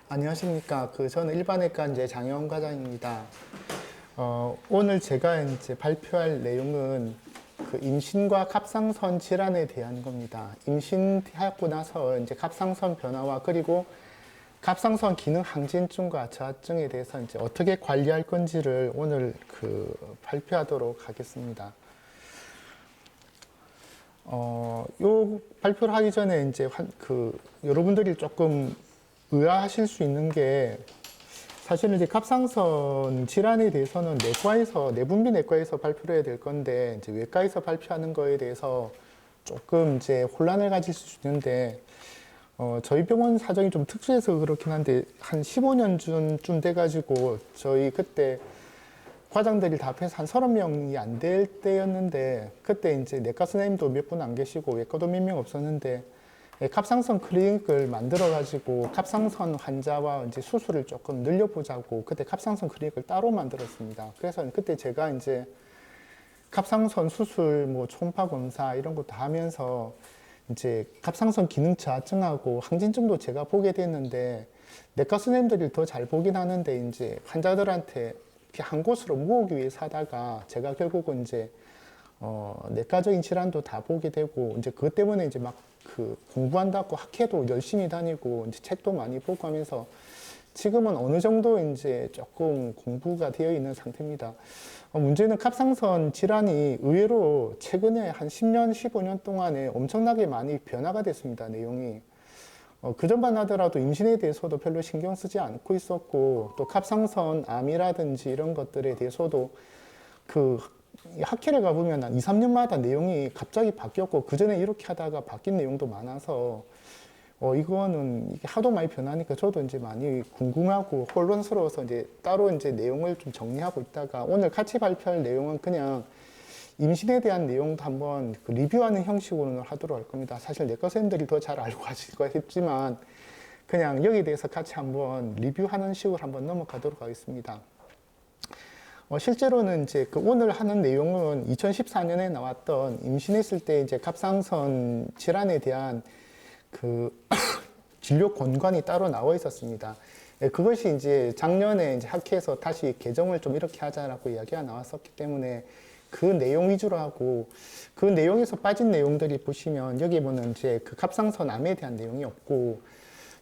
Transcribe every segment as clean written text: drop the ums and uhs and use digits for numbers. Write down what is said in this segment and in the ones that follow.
안녕하십니까. 저는 일반외과 이제 장혜원 과장입니다. 오늘 제가 이제 발표할 내용은 임신과 갑상선 질환에 대한 겁니다. 임신하고 나서 이제 갑상선 변화와 그리고 갑상선 기능 항진증과 저하증에 대해서 이제 어떻게 관리할 건지를 오늘 발표하도록 하겠습니다. 요 발표를 하기 전에 이제 여러분들이 조금 의아하실 수 있는 게 사실은 이제 갑상선 질환에 대해서는 내분비 내과에서 발표를 해야 될 건데 이제 외과에서 발표하는 거에 대해서 조금 이제 혼란을 가질 수 있는데 저희 병원 사정이 좀 특수해서 그렇긴 한데 한 15년 전쯤 돼가지고 저희 그때 과장들이 다 합해서 한 30명이 안 될 때였는데 그때 이제 내과 선생님도 몇 분 안 계시고 외과도 몇 명 없었는데 갑상선 클리닉을 만들어가지고 갑상선 환자와 이제 수술을 조금 늘려보자고 그때 갑상선 클리닉을 따로 만들었습니다. 그래서 그때 제가 이제 갑상선 수술, 초음파 검사 이런 거 다 하면서 이제 갑상선 기능 저하증하고 항진증도 제가 보게 됐는데 내과 선생님들이 더 잘 보긴 하는데 이제 환자들한테 한 곳으로 모으기 위해서 하다가 제가 결국은 이제 내과적인 질환도 다 보게 되고 이제 그것 때문에 이제 막 공부한다고 학회도 열심히 다니고 이제 책도 많이 보고 하면서 지금은 어느 정도 이제 조금 공부가 되어 있는 상태입니다. 문제는 갑상선 질환이 의외로 최근에 한 10년, 15년 동안에 엄청나게 많이 변화가 됐습니다. 내용이. 그전만 하더라도 임신에 대해서도 별로 신경 쓰지 않고 있었고 또 갑상선 암이라든지 이런 것들에 대해서도 학회를 가보면 한 2, 3년마다 내용이 갑자기 바뀌었고 그전에 이렇게 하다가 바뀐 내용도 많아서 이거는 이게 하도 많이 변하니까 저도 이제 많이 궁금하고 혼란스러워서 이제 따로 이제 내용을 좀 정리하고 있다가 오늘 같이 발표할 내용은 그냥 임신에 대한 내용도 한번 리뷰하는 형식으로 하도록 할 겁니다. 사실 내과 선생님들이 더 잘 알고 하실 거겠지만 그냥 여기에 대해서 같이 한번 리뷰하는 식으로 한번 넘어가도록 하겠습니다. 실제로는 이제 오늘 하는 내용은 2014년에 나왔던 임신했을 때 이제 갑상선 질환에 대한 진료 권관이 따로 나와 있었습니다. 그것이 이제 작년에 이제 학회에서 다시 개정을 좀 이렇게 하자라고 이야기가 나왔었기 때문에 그 내용 위주로 하고 그 내용에서 빠진 내용들이 보시면 여기 보면 이제 갑상선 암에 대한 내용이 없고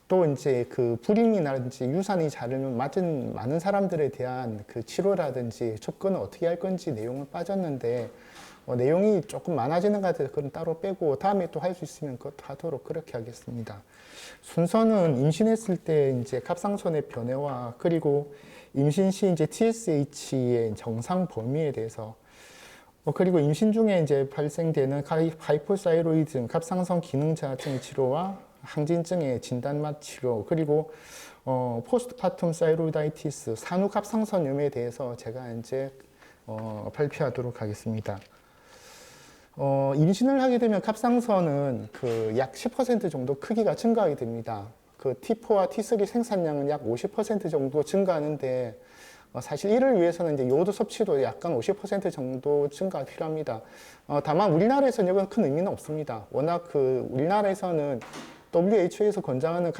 또 이제 불임이라든지 유산이 자르면 맞은 많은 사람들에 대한 치료라든지 접근을 어떻게 할 건지 내용은 빠졌는데 내용이 조금 많아지는 것 같아서 그건 따로 빼고 다음에 또 할 수 있으면 그것도 하도록 그렇게 하겠습니다. 순서는 임신했을 때 이제 갑상선의 변화와 그리고 임신 시 이제 TSH의 정상 범위에 대해서 그리고 임신 중에 이제 발생되는 하이포사이로이즘, 갑상선 기능 저하증 치료와 항진증의 진단 및 치료, 그리고 포스트파툼 사이로이다이티스, 산후 갑상선염에 대해서 제가 이제 발표하도록 하겠습니다. 임신을 하게 되면 갑상선은 약 10% 정도 크기가 증가하게 됩니다. T4와 T3 생산량은 약 50% 정도 증가하는데 사실 이를 위해서는 이제 요오드 섭취도 약간 50% 정도 증가가 필요합니다. 다만 우리나라에서는 이건 큰 의미는 없습니다. 워낙 우리나라에서는 WHO에서 권장하는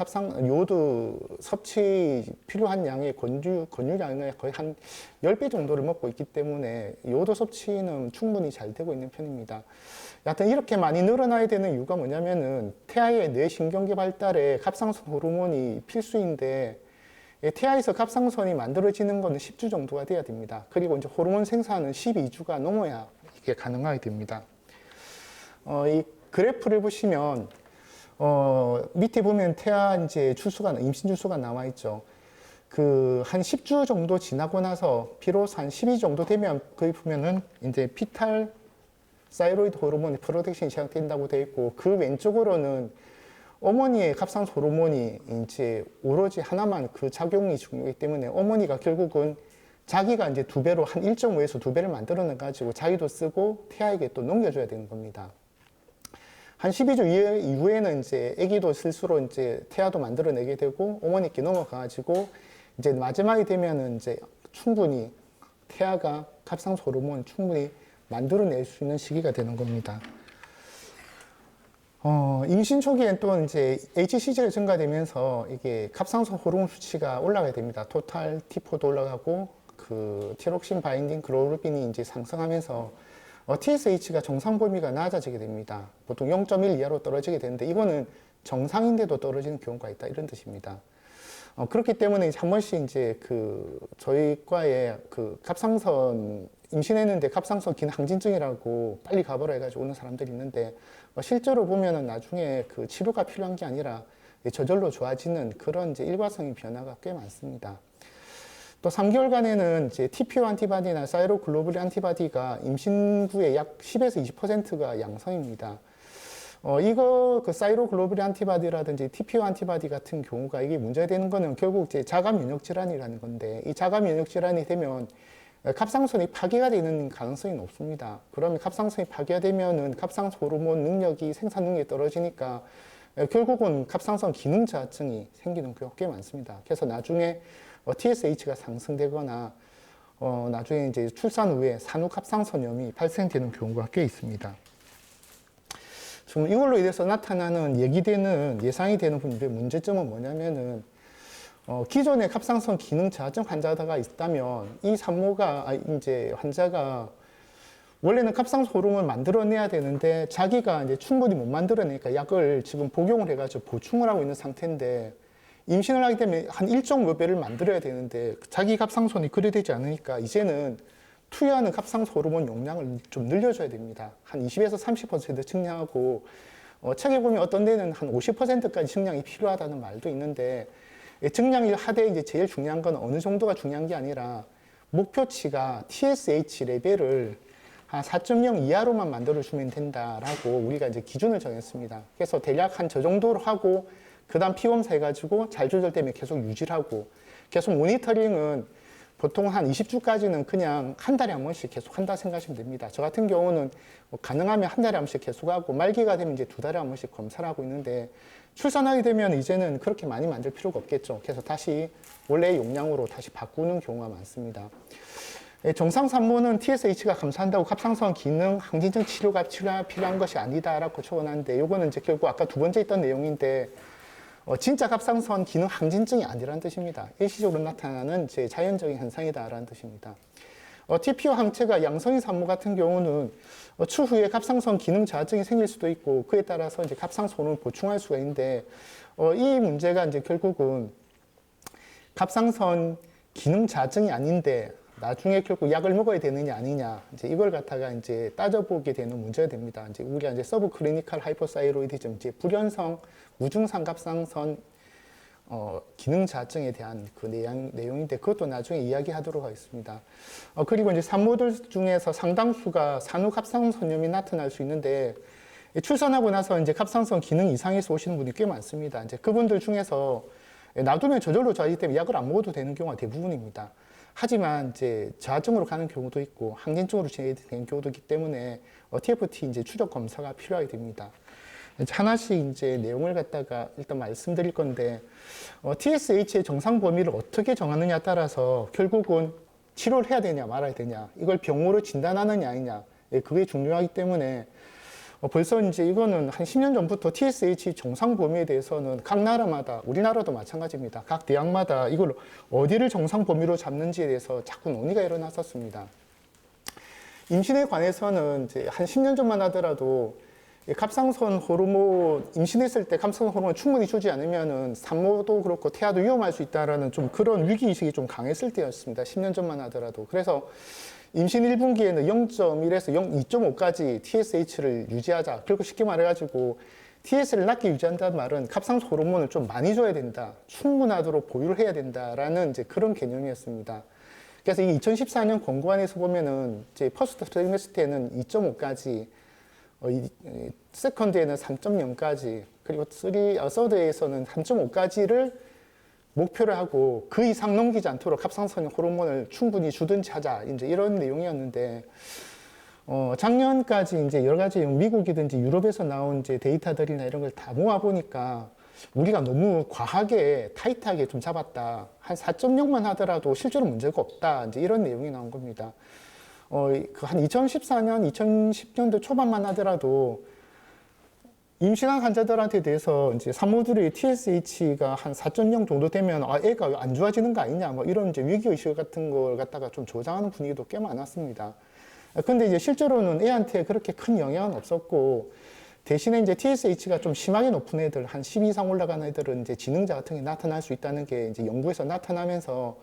요오드 섭취 필요한 양의 권유량의 거의 한 10배 정도를 먹고 있기 때문에 요오드 섭취는 충분히 잘 되고 있는 편입니다. 여하튼 이렇게 많이 늘어나야 되는 이유가 뭐냐면은 태아의 뇌신경계 발달에 갑상선 호르몬이 필수인데 태아에서 갑상선이 만들어지는 것은 10주 정도가 돼야 됩니다. 그리고 이제 호르몬 생산은 12주가 넘어야 이게 가능하게 됩니다. 이 그래프를 보시면 밑에 보면 태아 이제 임신 주수가 나와 있죠. 한 10주 정도 지나고 나서 비로소 한 12주 정도 되면 거기 보면은 이제 피탈 사이로이드 호르몬의 프로덕션이 시작된다고 되어 있고 그 왼쪽으로는 어머니의 갑상선 호르몬이 이제 오로지 하나만 작용이 중요하기 때문에 어머니가 결국은 자기가 이제 2배로 한 1.5에서 2배를 만들어내 가지고 자기도 쓰고 태아에게 또 넘겨줘야 되는 겁니다. 한 12주 이후에는 이제 아기도 스스로 이제 태아도 만들어내게 되고 어머니께 넘어가 가지고 이제 마지막이 되면은 이제 충분히 태아가 갑상선 호르몬 충분히 만들어낼 수 있는 시기가 되는 겁니다. 임신 초기엔 또 이제 HCG가 증가되면서 이게 갑상선 호르몬 수치가 올라가야 됩니다. 토탈 T4도 올라가고 그 티록신 바인딩 글로불린이 이제 상승하면서 TSH가 정상 범위가 낮아지게 됩니다. 보통 0.1 이하로 떨어지게 되는데 이거는 정상인데도 떨어지는 경우가 있다 이런 뜻입니다. 그렇기 때문에 한 번씩 이제 그 저희 과에 그 갑상선 임신했는데 갑상선 기능 항진증이라고 빨리 가보라 해가지고 오는 사람들이 있는데 실제로 보면은 나중에 그 치료가 필요한 게 아니라 저절로 좋아지는 그런 이제 일과성의 변화가 꽤 많습니다. 또 3개월간에는 이제 TPO 안티바디나 사이로글로불린 안티바디가 임신 후에 약 10에서 20%가 양성입니다. 이거 그 사이로글로불린 안티바디라든지 TPO 안티바디 같은 경우가 이게 문제되는 거는 결국 이제 자가 면역 질환이라는 건데 이 자가 면역 질환이 되면 갑상선이 파괴가 되는 가능성이 높습니다. 그러면 갑상선이 파괴가 되면은 갑상선 호르몬 능력이 생산 능력이 떨어지니까 결국은 갑상선 기능 저하증이 생기는 경우가 꽤 많습니다. 그래서 나중에 TSH가 상승되거나 나중에 이제 출산 후에 산후갑상선염이 발생되는 경우가 꽤 있습니다. 지금 이걸로 인해서 나타나는 예상이 되는 문제점은 뭐냐면은 기존에 갑상선 기능 저하증 환자가 있다면 이 산모가 이제 환자가 원래는 갑상선 호르몬을 만들어내야 되는데 자기가 이제 충분히 못 만들어내니까 약을 지금 복용을 해가지고 보충을 하고 있는 상태인데 임신을 하게 되면 한 1.5 배를 만들어야 되는데 자기 갑상선이 그래 되지 않으니까 이제는 투여하는 갑상선 호르몬 용량을 좀 늘려줘야 됩니다. 한 20에서 30% 증량하고 책에 보면 어떤 데는 한 50%까지 증량이 필요하다는 말도 있는데 증량을 하되 이제 제일 중요한 건 어느 정도가 중요한 게 아니라 목표치가 TSH 레벨을 한 4.0 이하로만 만들어주면 된다라고 우리가 이제 기준을 정했습니다. 그래서 대략 한 저 정도로 하고 그 다음 피검사 해가지고 잘 조절되면 계속 유지를 하고 계속 모니터링은 보통 한 20주까지는 그냥 한 달에 한 번씩 계속 한다 생각하시면 됩니다. 저 같은 경우는 가능하면 한 달에 한 번씩 계속하고 말기가 되면 이제 2달에 한 번씩 검사를 하고 있는데 출산하게 되면 이제는 그렇게 많이 만들 필요가 없겠죠. 그래서 다시 원래의 용량으로 다시 바꾸는 경우가 많습니다. 정상 산모는 TSH가 감소한다고 갑상선 기능 항진증 치료가 필요한 것이 아니다라고 초언하는데 이거는 이제 결국 아까 두 번째 있던 내용인데 진짜 갑상선 기능 항진증이 아니라는 뜻입니다. 일시적으로 나타나는 제 자연적인 현상이다라는 뜻입니다. TPO 항체가 양성인 산모 같은 경우는 추후에 갑상선 기능 저하증이 생길 수도 있고 그에 따라서 이제 갑상선을 보충할 수가 있는데 이 문제가 이제 결국은 갑상선 기능 저하증이 아닌데 나중에 결국 약을 먹어야 되느냐 아니냐 이제 이걸 갖다가 이제 따져보게 되는 문제가 됩니다. 이제 우리가 이제 서브 클리니컬 하이포사이로이디즘 이제 불연성 무증상 갑상선 기능 저하증에 대한 그 내용인데 그것도 나중에 이야기하도록 하겠습니다. 그리고 이제 산모들 중에서 상당수가 산후갑상선염이 나타날 수 있는데 출산하고 나서 이제 갑상선 기능 이상에서 오시는 분이 꽤 많습니다. 이제 그분들 중에서 놔두면 저절로 좋아지기 때문에 약을 안 먹어도 되는 경우가 대부분입니다. 하지만 이제 저하증으로 가는 경우도 있고 항진증으로 진행되는 경우도 있기 때문에 TFT 이제 추적 검사가 필요하게 됩니다. 하나씩 이제 내용을 갖다가 일단 말씀드릴 건데 TSH의 정상 범위를 어떻게 정하느냐에 따라서 결국은 치료를 해야 되냐 말아야 되냐 이걸 병으로 진단하느냐 아니냐 그게 중요하기 때문에 벌써 이제 이거는 한 10년 전부터 TSH 정상 범위에 대해서는 각 나라마다 우리나라도 마찬가지입니다. 각 대학마다 이걸 어디를 정상 범위로 잡는지에 대해서 자꾸 논의가 일어났었습니다. 임신에 관해서는 이제 한 10년 전만 하더라도 갑상선 호르몬 임신했을 때 갑상선 호르몬을 충분히 주지 않으면은 산모도 그렇고 태아도 위험할 수 있다라는 좀 그런 위기 의식이 좀 강했을 때였습니다. 10년 전만 하더라도. 그래서 임신 1분기에는 0.1에서 2.5까지 TSH를 유지하자. 그리고 쉽게 말해가지고 TS를 낮게 유지한다는 말은 갑상선 호르몬을 좀 많이 줘야 된다. 충분하도록 보유를 해야 된다라는 이제 그런 개념이었습니다. 그래서 이 2014년 권고안에서 보면은 이제 퍼스트 트라이메스터에는 2.5까지 세컨드에는 3.0까지 그리고 서드에서는 3.5까지를 목표를 하고 그 이상 넘기지 않도록 갑상선 호르몬을 충분히 주든지 하자 이제 이런 내용이었는데 작년까지 이제 여러 가지 미국이든지 유럽에서 나온 이제 데이터들이나 이런 걸 다 모아 보니까 우리가 너무 과하게 타이트하게 좀 잡았다 한 4.0만 하더라도 실제로 문제가 없다 이제 이런 내용이 나온 겁니다. 한 2014년, 2010년도 초반만 하더라도 임신한 환자들한테 대해서 이제 산모들이 TSH가 한 4.0 정도 되면 애가 안 좋아지는 거 아니냐 뭐 이런 이제 위기의식 같은 걸 갖다가 좀 조장하는 분위기도 꽤 많았습니다. 근데 이제 실제로는 애한테 그렇게 큰 영향은 없었고 대신에 이제 TSH가 좀 심하게 높은 애들, 한 10 이상 올라가는 애들은 이제 지능자 같은 게 나타날 수 있다는 게 이제 연구에서 나타나면서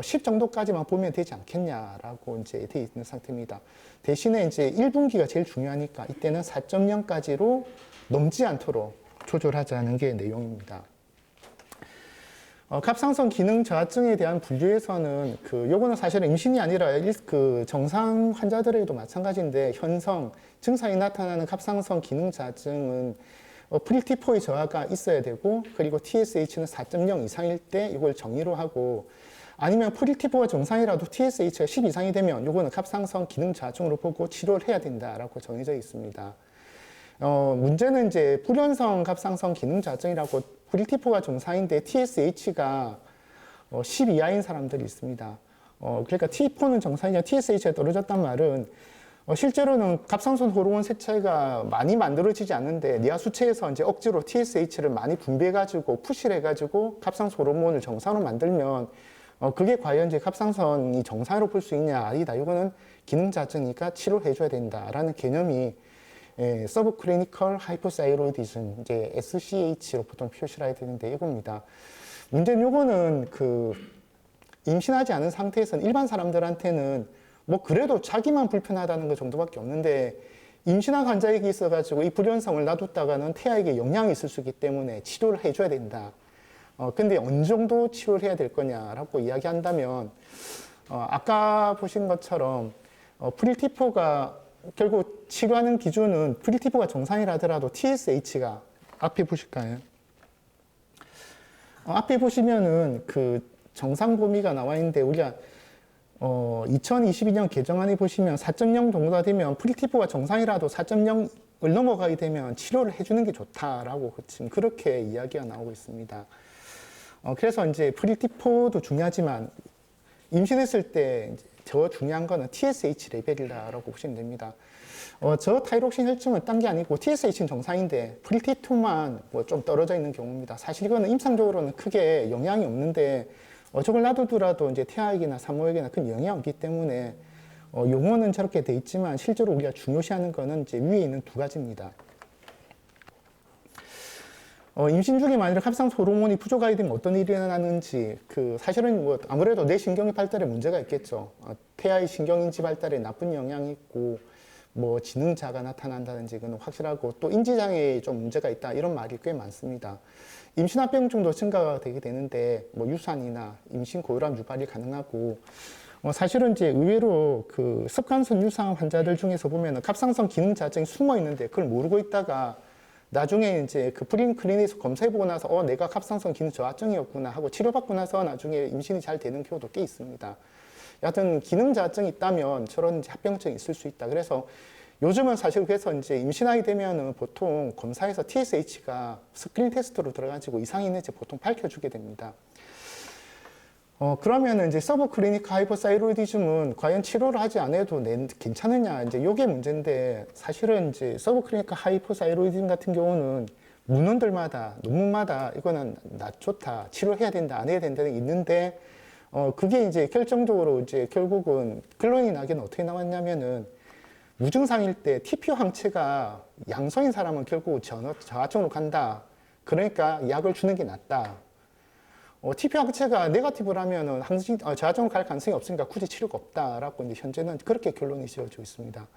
10 정도까지만 보면 되지 않겠냐라고 이제 돼 있는 상태입니다. 대신에 이제 1분기가 제일 중요하니까 이때는 4.0까지로 넘지 않도록 조절하자는 게 내용입니다. 갑상선 기능 저하증에 대한 분류에서는 요거는 사실은 임신이 아니라 정상 환자들에게도 마찬가지인데 현성, 증상이 나타나는 갑상선 기능 저하증은 프리T4의 저하가 있어야 되고 그리고 TSH는 4.0 이상일 때 이걸 정의로 하고 아니면 프리T4가 정상이라도 TSH가 10 이상이 되면 요거는 갑상선 기능 저하증으로 보고 치료를 해야 된다라고 정해져 있습니다. 문제는 이제 불연성 갑상선 기능 저하증이라고 프리T4가 정상인데 TSH가 10 이하인 사람들이 있습니다. 그러니까 T4는 정상이냐 TSH가 떨어졌단 말은 실제로는 갑상선 호르몬 세체가 많이 만들어지지 않는데 뇌하 수체에서 이제 억지로 TSH를 많이 분비해가지고 푸시를 해가지고 갑상선 호르몬을 정상으로 만들면 그게 과연 이제 갑상선이 정상으로 볼 수 있냐 아니다. 이거는 기능 저하증이니까 치료해줘야 된다라는 개념이 서브클리니컬 하이포사이로이디즘 이제 SCH로 보통 표시를 해야 되는데 이겁니다. 문제는 요거는 임신하지 않은 상태에서는 일반 사람들한테는 뭐 그래도 자기만 불편하다는 것 정도밖에 없는데 임신한 환자에게 있어가지고 이 불연성을 놔뒀다가는 태아에게 영향이 있을 수 있기 때문에 치료를 해줘야 된다. 근데 어느 정도 치료를 해야 될 거냐라고 이야기한다면 아까 보신 것처럼 프리T4가 결국 치료하는 기준은 프리T4가 정상이라더라도 TSH가 앞에 보실까요? 앞에 보시면은 정상 범위가 나와 있는데 우리가 2022년 개정안에 보시면 4.0 정도가 되면 프리T4가 정상이라도 4.0을 넘어가게 되면 치료를 해주는 게 좋다라고 지금 그렇게 이야기가 나오고 있습니다. 그래서 이제 프리T4도 중요하지만 임신했을 때 더 중요한 거는 TSH 레벨이라고 보시면 됩니다. 저 타이록신 혈증은 딴 게 아니고 TSH는 정상인데 프리T2만 뭐 좀 떨어져 있는 경우입니다. 사실 이거는 임상적으로는 크게 영향이 없는데 저걸 놔두더라도 이제 태아에게나 산모에게나 큰 영향이 없기 때문에 용어는 저렇게 돼 있지만 실제로 우리가 중요시하는 거는 이제 위에 있는 두 가지입니다. 임신 중에 만약 갑상선 호르몬이 부족하게 되면 어떤 일이 일어나는지 사실은 뭐 아무래도 뇌 신경의 발달에 문제가 있겠죠. 태아의 신경인지 발달에 나쁜 영향이 있고 뭐 지능자가 나타난다든지 그건 확실하고 또 인지장애에 좀 문제가 있다 이런 말이 꽤 많습니다. 임신합병증도 증가가 되게 되는데 뭐 유산이나 임신 고혈압 유발이 가능하고 사실은 이제 의외로 습관성 유상 환자들 중에서 보면은 갑상선 기능 저하증이 숨어 있는데 그걸 모르고 있다가 나중에 이제 프리클리닉에서 검사해보고 나서 내가 갑상선 기능 저하증이었구나 하고 치료받고 나서 나중에 임신이 잘 되는 경우도 꽤 있습니다. 여하튼 기능 저하증이 있다면 저런 합병증이 있을 수 있다. 그래서 요즘은 사실 그래서 이제 임신하게 되면은 보통 검사에서 TSH가 스크린 테스트로 들어가지고 이상이 있는지 보통 밝혀주게 됩니다. 그러면은 이제 서브클리니컬 하이퍼사이로이디즘은 과연 치료를 하지 않아도 괜찮으냐 이제 요게 문제인데 사실은 이제 서브클리니컬 하이퍼사이로이디즘 같은 경우는 문헌들마다 논문마다 이거는 좋다 치료해야 된다 안 해야 된다는 게 있는데 그게 이제 결정적으로 이제 결국은 결론이 나기는 어떻게 나왔냐면은 무증상일 때 TPO 항체가 양성인 사람은 결국 저하증으로 간다. 그러니까 약을 주는 게 낫다. TPO 항체가 네거티브라면은 저하증으로 갈 가능성이 없으니까 굳이 치료가 없다라고 이제 현재는 그렇게 결론이 지어지고 있습니다.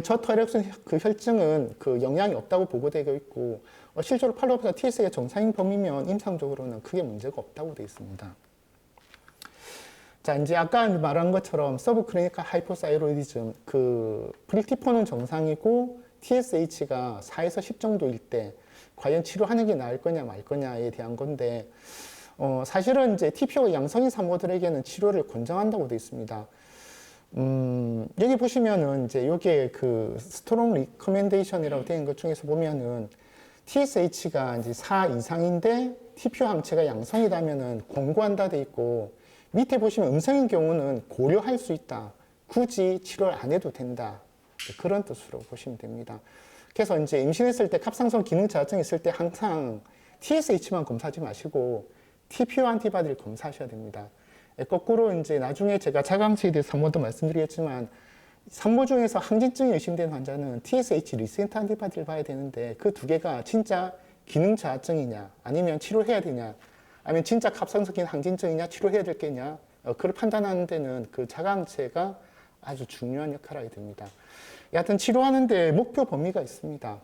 저터렉션 혈증은 영향이 없다고 보고되고 있고 실제로 팔로우업에서 TS가 정상인 범위면 임상적으로는 크게 문제가 없다고 되어 있습니다. 자, 이제 아까 말한 것처럼 서브클리니컬 하이포사이로이디즘 프리T4는 정상이고 TSH가 4에서 10 정도일 때 과연 치료하는 게 나을 거냐 말 거냐에 대한 건데 사실은 이제 TPO가 양성인 산모들에게는 치료를 권장한다고 되어 있습니다. 여기 보시면은 이제 요게 스트롱 리커멘데이션이라고 되어 있는 것 중에서 보면은 TSH가 이제 4 이상인데 TPO 항체가 양성이라면은 권고한다 돼 있고 밑에 보시면 음성인 경우는 고려할 수 있다. 굳이 치료를 안 해도 된다. 그런 뜻으로 보시면 됩니다. 그래서 이제 임신했을 때 갑상선 기능 저하증이 있을 때 항상 TSH만 검사하지 마시고 TPO 안티바디를 검사하셔야 됩니다. 거꾸로 이제 나중에 제가 자강치에 대해서 한 번 더 말씀드리겠지만 산모 중에서 항진증이 의심된 환자는 TSH 리센트 안티바디를 봐야 되는데 그 두 개가 진짜 기능 저하증이냐 아니면 치료해야 되냐 아니면 진짜 갑상선 기능 항진증이냐 치료해야 될 게냐 그걸 판단하는 데는 그 자강체가 아주 중요한 역할을 하게 됩니다. 여하튼 치료하는 데 목표 범위가 있습니다.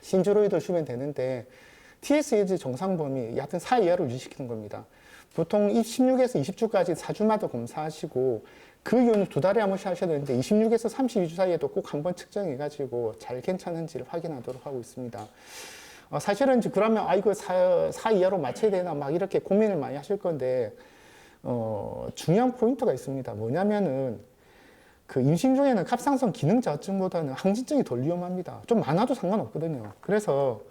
신주로이드를 주면 되는데 TSH 정상 범위 여하튼 4 이하로 유지시키는 겁니다. 보통 16에서 20주까지 4주마다 검사하시고 그 이후는 2달에 한 번씩 하셔야 되는데 26에서 32주 사이에도 꼭 한번 측정해가지고 잘 괜찮은지를 확인하도록 하고 있습니다. 사실은 이제 그러면 이거 4 이하로 맞춰야 되나 막 이렇게 고민을 많이 하실 건데 중요한 포인트가 있습니다. 뭐냐면은 그 임신 중에는 갑상선 기능 저하증보다는 항진증이 덜 위험합니다. 좀 많아도 상관없거든요. 그래서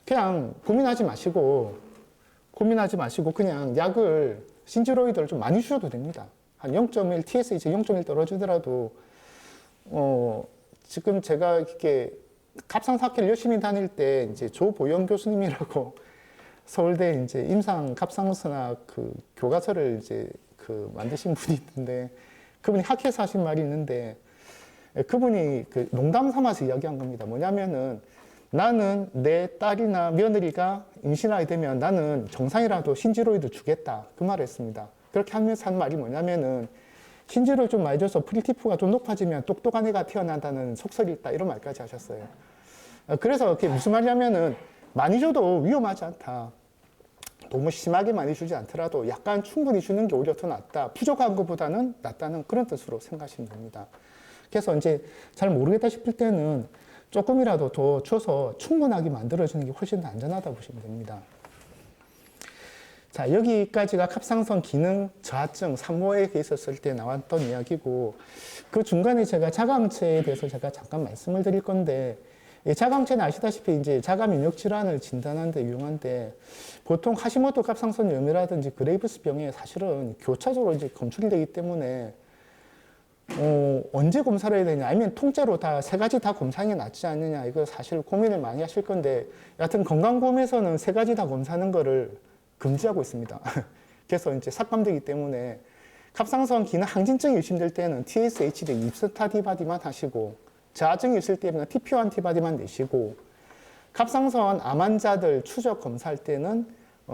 그냥 고민하지 마시고 그냥 약을 신주로이드를 좀 많이 주셔도 됩니다. 한 0.1 TSH 0.1 떨어지더라도 지금 제가 이렇게 갑상사학회를 열심히 다닐 때 이제 조보영 교수님이라고 서울대 이제 임상 갑상선학 그 교과서를 이제 그 만드신 분이 있는데 그분이 학회에서 하신 말이 있는데 그분이 그 농담 삼아서 이야기한 겁니다. 뭐냐면은 나는 내 딸이나 며느리가 임신하게 되면 나는 정상이라도 신지로이드 주겠다. 그 말을 했습니다. 그렇게 하면서 한 말이 뭐냐면은 신지로이드 좀 많이 줘서 프리티프가 좀 높아지면 똑똑한 애가 태어난다는 속설이 있다. 이런 말까지 하셨어요. 그래서 그게 무슨 말이냐면은 많이 줘도 위험하지 않다. 너무 심하게 많이 주지 않더라도 약간 충분히 주는 게 오히려 더 낫다. 부족한 것보다는 낫다는 그런 뜻으로 생각하시면 됩니다. 그래서 이제 잘 모르겠다 싶을 때는 조금이라도 더 줘서 충분하게 만들어주는 게 훨씬 더 안전하다 보시면 됩니다. 자, 여기까지가 갑상선 기능 저하증 산모에 있었을 때 나왔던 이야기고 그 중간에 제가 자강체에 대해서 제가 잠깐 말씀을 드릴 건데 자강체는 아시다시피 이제 자가 면역 질환을 진단하는 데 유용한데 보통 하시모토 갑상선 염이라든지 그레이브스 병에 사실은 교차적으로 이제 검출이 되기 때문에 언제 검사를 해야 되냐 아니면 통째로 다 세 가지 다 검사하는 게 낫지 않느냐 이거 사실 고민을 많이 하실 건데 여하튼 건강보험에서는 세 가지 다 검사하는 거를 금지하고 있습니다. 그래서 이제 삭감되기 때문에 갑상선 기능 항진증이 의심될 때는 TSH 대 입스타디바디만 하시고 저하증이 있을 때는 TPO 안티바디만 내시고 갑상선 암 환자들 추적 검사할 때는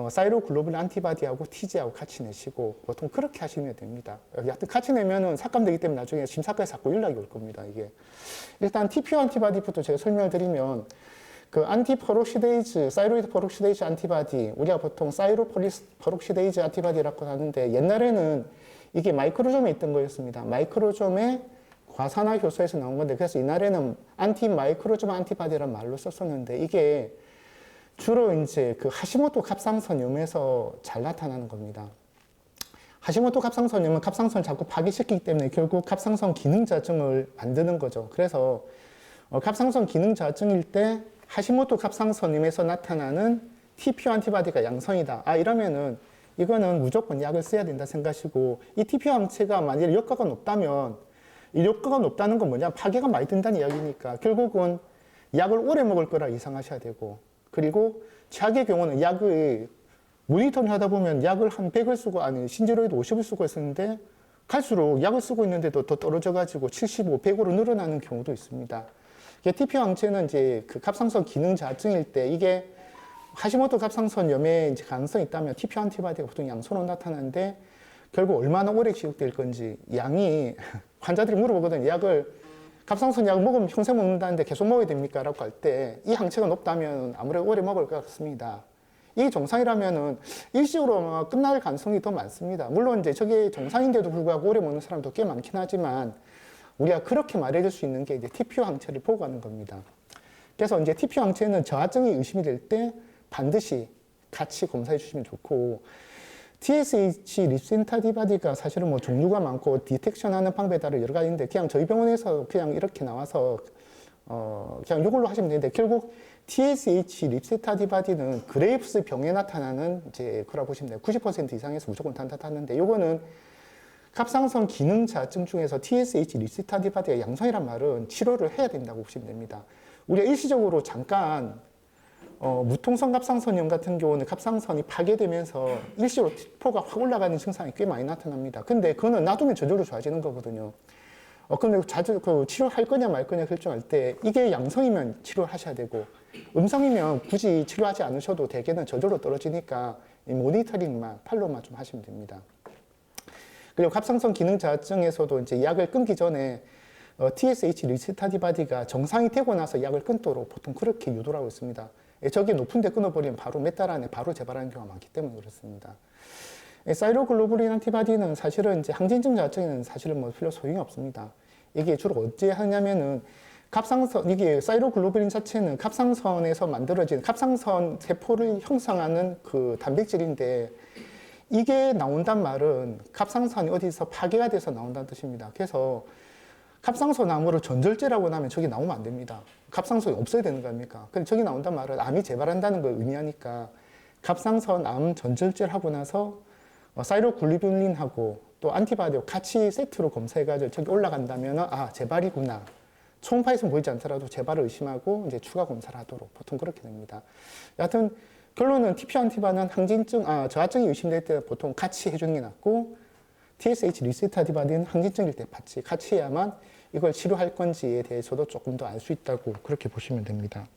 사이로글로불린 안티바디하고 TG하고 같이 내시고 보통 그렇게 하시면 됩니다. 여하튼 같이 내면은 삭감되기 때문에 나중에 심사과에서 자꾸 연락이 올 겁니다. 이게 일단 TPO 안티바디부터 제가 설명을 드리면 그 안티퍼록시데이즈, 사이로이드 퍼록시데이즈 안티바디 우리가 보통 사이로퍼록시데이즈 안티바디라고 하는데 옛날에는 이게 마이크로점에 있던 거였습니다. 마이크로점에 과산화 효소에서 나온 건데 그래서 이날에는 안티마이크로점 안티바디라는 말로 썼었는데 이게 주로 이제 그 하시모토 갑상선염에서 잘 나타나는 겁니다. 하시모토 갑상선염은 갑상선을 자꾸 파괴시키기 때문에 결국 갑상선 기능 저하증을 만드는 거죠. 그래서 갑상선 기능 저하증일 때 하시모토 갑상선염에서 나타나는 TPO 안티바디가 양성이다. 이러면은 이거는 무조건 약을 써야 된다 생각하시고 이 TPO 항체가 만약에 효과가 높다면 이 효과가 높다는 건 뭐냐? 파괴가 많이 된다는 이야기니까 결국은 약을 오래 먹을 거라 예상하셔야 되고 그리고 최악의 경우는 약을 모니터링 하다 보면 약을 한 100을 쓰고 아니 신제로이드 50을 쓰고 있었는데 갈수록 약을 쓰고 있는데도 더 떨어져 가지고 75, 100으로 늘어나는 경우도 있습니다. TPO 항체는 이제 그 갑상선 기능 저하증일 때 이게 하시모토 갑상선염에 이제 가능성이 있다면 TPO 안티바디가 보통 양성으로 나타나는데 결국 얼마나 오래 지속될 건지 양이 환자들이 물어보거든요. 갑상선 약을 먹으면 평생 먹는다는데 계속 먹어야 됩니까? 라고 할 때 이 항체가 높다면 아무래도 오래 먹을 것 같습니다. 이게 정상이라면은 일시적으로 끝날 가능성이 더 많습니다. 물론 이제 저게 정상인데도 불구하고 오래 먹는 사람도 꽤 많긴 하지만 우리가 그렇게 말해줄 수 있는 게 이제 TPO 항체를 보고 가는 겁니다. 그래서 이제 TPO 항체는 저하증이 의심이 될 때 반드시 같이 검사해 주시면 좋고 TSH 리센타디바디가 사실은 뭐 종류가 많고 디텍션하는 방법에 따라 여러 가지인데 그냥 저희 병원에서 그냥 이렇게 나와서 그냥 이걸로 하시면 되는데 결국 TSH 리센타디바디는 그레이브스 병에 나타나는 이제 그라 보시면 돼요. 90% 이상에서 무조건 탄탄하는데 요거는 갑상선 기능 저하증 중에서 TSH 리센타디바디가 양성이란 말은 치료를 해야 된다고 보시면 됩니다. 우리가 일시적으로 잠깐 무통성 갑상선염 같은 경우는 갑상선이 파괴되면서 일시로 T4가 확 올라가는 증상이 꽤 많이 나타납니다. 근데 그거는 놔두면 저절로 좋아지는 거거든요. 근데 자주 치료할 거냐 말 거냐 결정할 때 이게 양성이면 치료하셔야 되고 음성이면 굳이 치료하지 않으셔도 대개는 저절로 떨어지니까 이 모니터링만 팔로우만 좀 하시면 됩니다. 그리고 갑상선 기능 저하증에서도 이제 약을 끊기 전에 TSH 리셋 안티바디가 정상이 되고 나서 약을 끊도록 보통 그렇게 유도를 하고 있습니다. 저게 높은데 끊어버리면 바로 몇 달 안에 바로 재발하는 경우가 많기 때문에 그렇습니다. 사이로글로불린 안티바디는 사실은 이제 항진증 저하증에는 사실은 뭐 필요 소용이 없습니다. 이게 주로 어찌 하냐면은 갑상선, 이게 사이로글로불린 자체는 갑상선에서 만들어진 갑상선 세포를 형성하는 그 단백질인데 이게 나온단 말은 갑상선이 어디서 파괴가 돼서 나온다는 뜻입니다. 그래서 갑상선 암으로 전절제라고 나면 저기 나오면 안 됩니다. 갑상선이 없어야 되는 거 아닙니까? 근데 저기 나온단 말은 암이 재발한다는 걸 의미하니까 갑상선 암 전절제를 하고 나서 사이로글로불린하고 또 안티바디하고 같이 세트로 검사해가지고 저기 올라간다면 아 재발이구나. 초음파에서는 보이지 않더라도 재발을 의심하고 이제 추가 검사를 하도록 보통 그렇게 됩니다. 여하튼 결론은 TP 안티바는 항진증, 저하증이 의심될 때 보통 같이 해주는 게 낫고 TSH 리셋 안티바디는 항진증일 때 같이 해야만 이걸 치료할 건지에 대해서도 조금 더 알 수 있다고 그렇게 보시면 됩니다.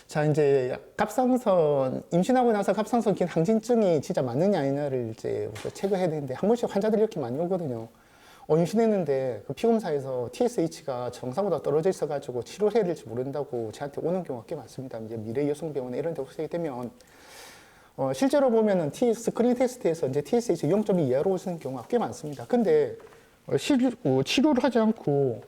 자, 이제 갑상선, 임신하고 나서 갑상선 긴 항진증이 진짜 맞느냐 아니냐를 이제 체크해야 되는데 한 번씩 환자들이 이렇게 많이 오거든요. 임신했는데 그 피검사에서 TSH가 정상보다 떨어져 있어가지고 치료를 해야 될지 모른다고 저한테 오는 경우가 꽤 많습니다. 이제 미래여성병원에 이런 데 오시게 되면 실제로 보면은 스크린 테스트에서 이제 TSH 0.2 이하로 오시는 경우가 꽤 많습니다. 근데 치료를 하지 않고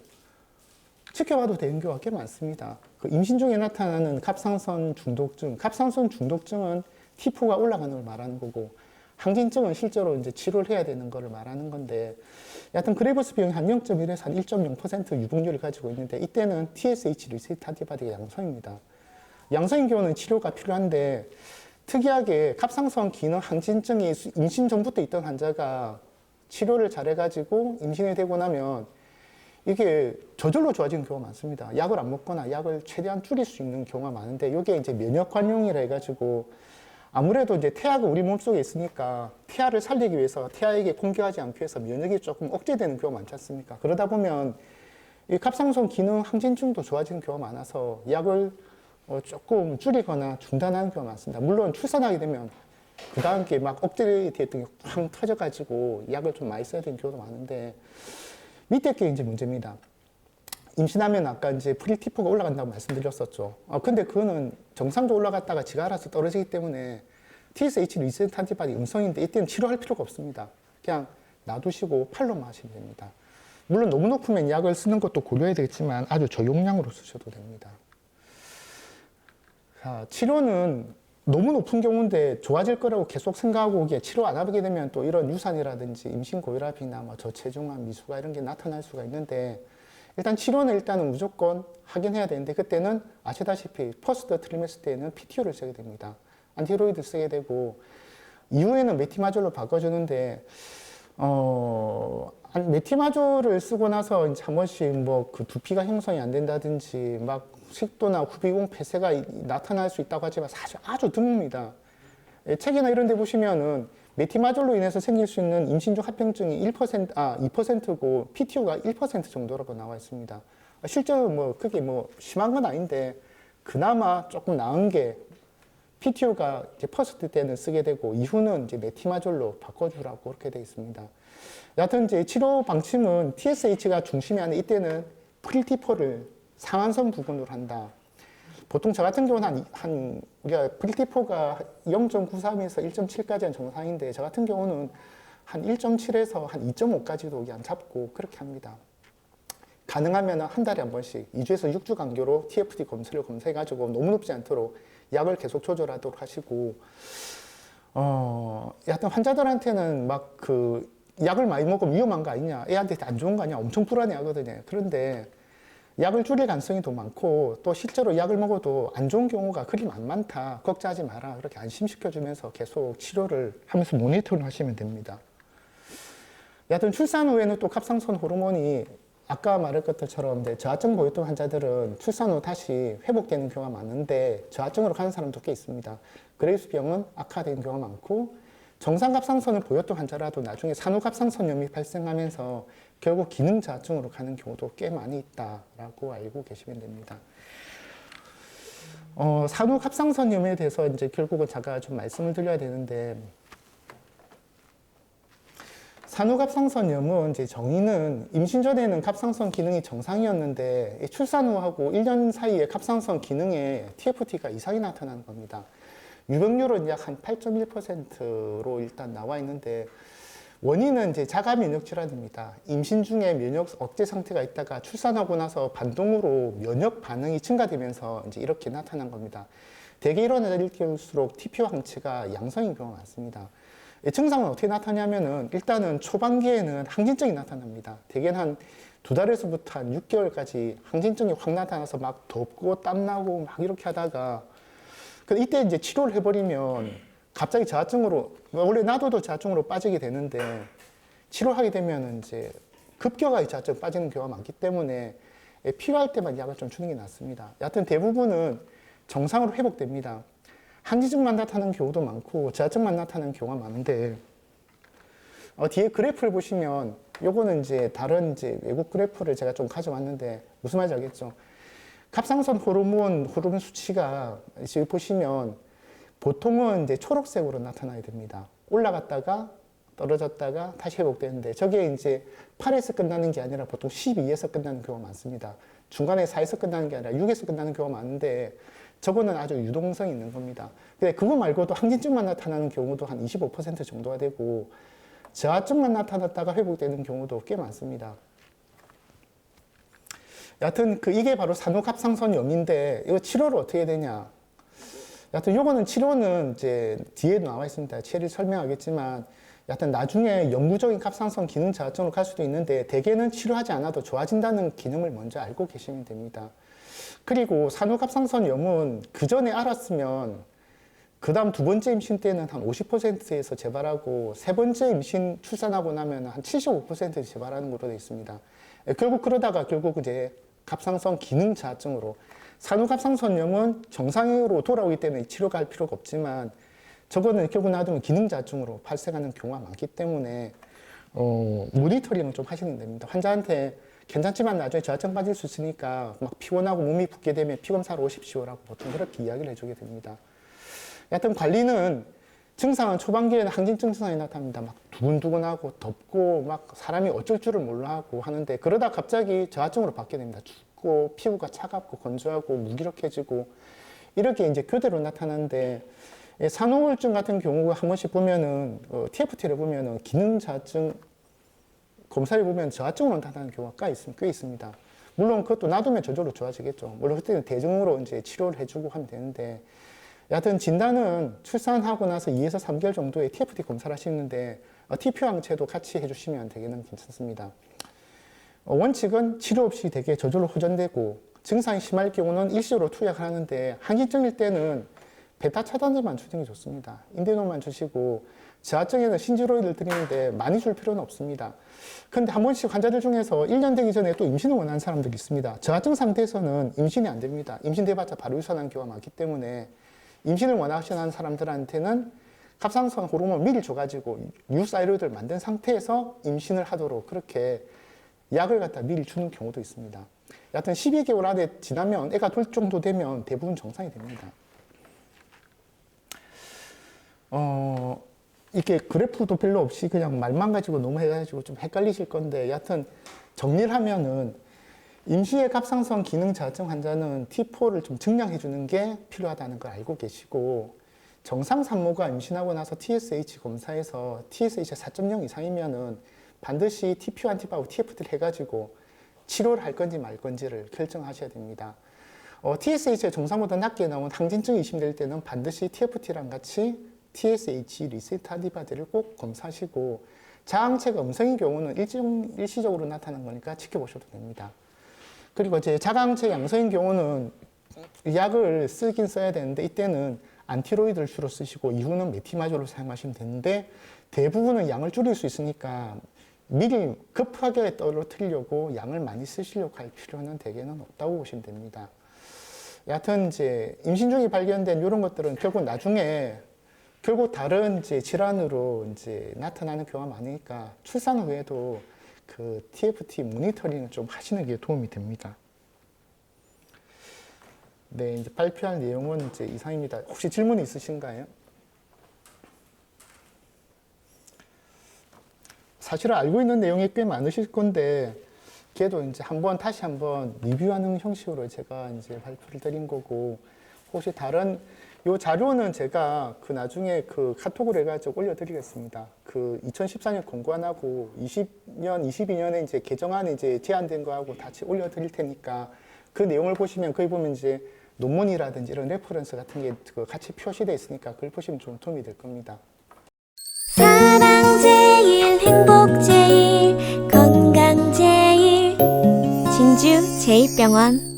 지켜봐도 되는 경우가 꽤 많습니다. 그 임신 중에 나타나는 갑상선 중독증, 갑상선 중독증은 T4가 올라가는 걸 말하는 거고, 항진증은 실제로 이제 치료를 해야 되는 거를 말하는 건데, 여하튼 그레이브스 비용이 한 0.1에서 한 1.0% 유복률을 가지고 있는데, 이때는 TSH 리셋 안티바디가 양성입니다. 양성인 경우는 치료가 필요한데, 특이하게 갑상선 기능 항진증이 임신 전부터 있던 환자가 치료를 잘해가지고 임신이 되고 나면 이게 저절로 좋아지는 경우가 많습니다. 약을 안 먹거나 약을 최대한 줄일 수 있는 경우가 많은데 이게 이제 면역 관용이라 해가지고 아무래도 이제 태아가 우리 몸속에 있으니까 태아를 살리기 위해서 태아에게 공격하지 않기 위해서 면역이 조금 억제되는 경우가 많지 않습니까? 그러다 보면 이 갑상선 기능 항진증도 좋아지는 경우가 많아서 약을 조금 줄이거나 중단하는 경우가 많습니다. 물론 출산하게 되면 그 다음 게 막 억제됐던 게 팡 터져가지고 약을 좀 많이 써야 되는 경우도 많은데 밑에 게 이제 문제입니다. 임신하면 아까 이제 프리티포가 올라간다고 말씀드렸었죠. 근데 그거는 정상도 올라갔다가 지가 알아서 떨어지기 때문에 TSH 리셋 안티바디 음성인데 이때는 치료할 필요가 없습니다. 그냥 놔두시고 팔로만 하시면 됩니다. 물론 너무 높으면 약을 쓰는 것도 고려해야 되겠지만 아주 저용량으로 쓰셔도 됩니다. 자, 치료는 너무 높은 경우인데 좋아질 거라고 계속 생각하고 이게 치료 안 하게 되면 또 이런 유산이라든지 임신 고혈압이나 뭐 저체중암, 미수가 이런 게 나타날 수가 있는데 일단 치료는 일단은 무조건 하긴 해야 되는데 그때는 아시다시피 퍼스트 트리메스터에는 PTO를 쓰게 됩니다. 안티로이드 쓰게 되고 이후에는 메티마졸로 바꿔주는데 메티마졸을 쓰고 나서 이제 한 번씩 뭐 그 두피가 형성이 안 된다든지 막 식도나 구비공 폐쇄가 나타날 수 있다고 하지만 사실 아주 드뭅니다. 책이나 이런 데 보시면은 메티마졸로 인해서 생길 수 있는 임신 중 합병증이 2%고 PTO가 1% 정도라고 나와 있습니다. 실제로 뭐 그게 뭐 심한 건 아닌데 그나마 조금 나은 게 PTO가 이제 퍼스트 때는 쓰게 되고 이후는 이제 메티마졸로 바꿔주라고 그렇게 되어 있습니다. 여하튼 이제 치료 방침은 TSH가 중심이 아닌 이때는 프리티포를 상한선 부분으로 한다. 보통 저 같은 경우는 우리가 프리티포가 0.93에서 1.7까지는 정상인데 저 같은 경우는 한 1.7에서 한 2.5까지도 그냥 잡고 그렇게 합니다. 가능하면 한 달에 한 번씩 2주에서 6주 간격으로 TFT 검사를 검사해가지고 너무 높지 않도록 약을 계속 조절하도록 하시고 여하튼 환자들한테는 막 그 약을 많이 먹으면 위험한 거 아니냐, 애한테 안 좋은 거 아니냐 엄청 불안해하거든요. 그런데 약을 줄일 가능성이 더 많고 또 실제로 약을 먹어도 안 좋은 경우가 그리 안 많다. 걱정하지 마라. 그렇게 안심시켜주면서 계속 치료를 하면서 모니터링 하시면 됩니다. 여하튼 출산 후에는 또 갑상선 호르몬이 아까 말할 것들처럼 이제 저하증 보였던 환자들은 출산 후 다시 회복되는 경우가 많은데 저하증으로 가는 사람도 꽤 있습니다. 그레이스병은 악화되는 경우가 많고 정상갑상선을 보였던 환자라도 나중에 산후갑상선염이 발생하면서 결국 기능 저하증으로 가는 경우도 꽤 많이 있다라고 알고 계시면 됩니다. 산후갑상선염에 대해서 이제 결국은 제가 좀 말씀을 드려야 되는데 산후갑상선염은 이제 정의는 임신 전에는 갑상선 기능이 정상이었는데 출산 후하고 1년 사이에 갑상선 기능에 TFT가 이상이 나타나는 겁니다. 유병률은 약 한 8.1%로 일단 나와 있는데 원인은 이제 자가 면역 질환입니다. 임신 중에 면역 억제 상태가 있다가 출산하고 나서 반동으로 면역 반응이 증가되면서 이제 이렇게 나타난 겁니다. 대개 일어날 경우일수록 TPO 항체가 양성인 경우가 많습니다. 증상은 어떻게 나타나냐면은 일단은 초반기에는 항진증이 나타납니다. 대개는 한 2달에서부터 한 6개월까지 항진증이 확 나타나서 막 덥고 땀나고 막 이렇게 하다가 이때 이제 치료를 해버리면 갑자기 저하증으로 원래 놔둬도 저하증으로 빠지게 되는데 치료하게 되면 이제 급격하게 저하증 빠지는 경우가 많기 때문에 필요할 때만 약을 좀 주는 게 낫습니다. 여하튼 대부분은 정상으로 회복됩니다. 항진증만 나타나는 경우도 많고 저하증만 나타나는 경우가 많은데 뒤에 그래프를 보시면 요거는 이제 다른 이제 외국 그래프를 제가 좀 가져왔는데 무슨 말인지 알겠죠? 갑상선 호르몬 수치가 지금 보시면 보통은 이제 초록색으로 나타나야 됩니다. 올라갔다가 떨어졌다가 다시 회복되는데 저게 이제 8에서 끝나는 게 아니라 보통 12에서 끝나는 경우가 많습니다. 중간에 4에서 끝나는 게 아니라 6에서 끝나는 경우가 많은데 저거는 아주 유동성이 있는 겁니다. 근데 그거 말고도 항진증만 나타나는 경우도 한 25% 정도가 되고 저하증만 나타났다가 회복되는 경우도 꽤 많습니다. 여하튼 이게 바로 산후갑상선염인데 이거 치료를 어떻게 해야 되냐? 여하튼 요거는 치료는 이제 뒤에 나와 있습니다. 치료를 설명하겠지만 여하튼 나중에 영구적인 갑상선 기능 저하증으로 갈 수도 있는데 대개는 치료하지 않아도 좋아진다는 기능을 먼저 알고 계시면 됩니다. 그리고 산후갑상선염은 그 전에 알았으면 그 다음 두 번째 임신 때는 한 50%에서 재발하고 세 번째 임신 출산하고 나면 한 75% 재발하는 걸로 되어 있습니다. 그러다가 결국 이제 갑상선 기능 저하증으로 산후갑상선염은 정상으로 돌아오기 때문에 치료가 할 필요가 없지만 저거는 결국 놔두면 기능 저하증으로 발생하는 경우가 많기 때문에 모니터링을 좀 하시면 됩니다. 환자한테 괜찮지만 나중에 저하증 빠질 수 있으니까 막 피곤하고 몸이 붓게 되면 피검사로 오십시오라고 보통 그렇게 이야기를 해주게 됩니다. 여하튼 관리는 증상은 초반기에는 항진증 증상이 나타납니다. 막 두근두근하고 덥고 막 사람이 어쩔 줄을 몰라 하고 하는데 그러다 갑자기 저하증으로 바뀌게 됩니다. 춥고 피부가 차갑고 건조하고 무기력해지고 이렇게 이제 교대로 나타나는데 산후우울증 같은 경우 한 번씩 보면은 TFT를 보면은 기능 저하증 검사를 보면 저하증으로 나타나는 경우가 꽤 있습니다. 물론 그것도 놔두면 저절로 좋아지겠죠. 물론 그때는 대증으로 이제 치료를 해주고 하면 되는데 여하튼 진단은 출산하고 나서 2에서 3개월 정도의 TFT 검사를 하시는데 TPO 항체도 같이 해주시면 되게는 괜찮습니다. 원칙은 치료 없이 되게 저절로 호전되고 증상이 심할 경우는 일시적으로 투약을 하는데 항진증일 때는 베타 차단제만 주는 게 좋습니다. 인대노만 주시고 저하증에는 신지로이드를 드리는데 많이 줄 필요는 없습니다. 근데 한 번씩 환자들 중에서 1년 되기 전에 또 임신을 원하는 사람들이 있습니다. 저하증 상태에서는 임신이 안 됩니다. 임신돼봤자 바로 유산하는 경우가 많기 때문에 임신을 원하시는 사람들한테는 갑상선 호르몬 미리 줘가지고 유사이로이드를 만든 상태에서 임신을 하도록 그렇게 약을 갖다 미리 주는 경우도 있습니다. 여하튼 12개월 안에 지나면 애가 돌 정도 되면 대부분 정상이 됩니다. 이게 그래프도 별로 없이 그냥 말만 가지고 너무 해가지고 좀 헷갈리실 건데 여하튼 정리를 하면은 임시의 갑상선 기능 저하증 환자는 T4를 좀 증량해 주는 게 필요하다는 걸 알고 계시고 정상 산모가 임신하고 나서 TSH 검사에서 TSH 4.0 이상이면은 반드시 TPO 안티바하고 TFT를 해가지고 치료를 할 건지 말 건지를 결정하셔야 됩니다. TSH의 정상보다 낮게 나온 항진증이 의심될 때는 반드시 TFT랑 같이 TSH 리세트 안티바디를 꼭 검사하시고 자항체가 음성인 경우는 일시적으로 나타나는 거니까 지켜보셔도 됩니다. 그리고 이제 자가항체 양성인 경우는 약을 쓰긴 써야 되는데 이때는 안티로이드를 주로 쓰시고 이후는 메티마졸을 사용하시면 되는데 대부분은 양을 줄일 수 있으니까 미리 급하게 떨어뜨리려고 양을 많이 쓰시려고 할 필요는 대개는 없다고 보시면 됩니다. 여하튼 이제 임신 중에 발견된 이런 것들은 결국 나중에 결국 다른 이제 질환으로 이제 나타나는 경우가 많으니까 출산 후에도 그 TFT 모니터링을 좀 하시는 게 도움이 됩니다. 네, 이제 발표할 내용은 이제 이상입니다. 혹시 질문 있으신가요? 사실은 알고 있는 내용이 꽤 많으실 건데, 걔도 이제 다시 한번 리뷰하는 형식으로 제가 이제 발표를 드린 거고, 혹시 다른 요 자료는 제가 그 나중에 그 카톡으로 해가지고 올려드리겠습니다. 그 2014년 공관하고 20년, 22년에 이제 개정안이 이제 제안된 거하고 같이 올려드릴 테니까 그 내용을 보시면 거기 보면 이제 논문이라든지 이런 레퍼런스 같은 게 같이 표시되어 있으니까 그걸 보시면 좀 도움이 될 겁니다. 사랑 제일, 행복 제일, 건강 제일, 진주 제1병원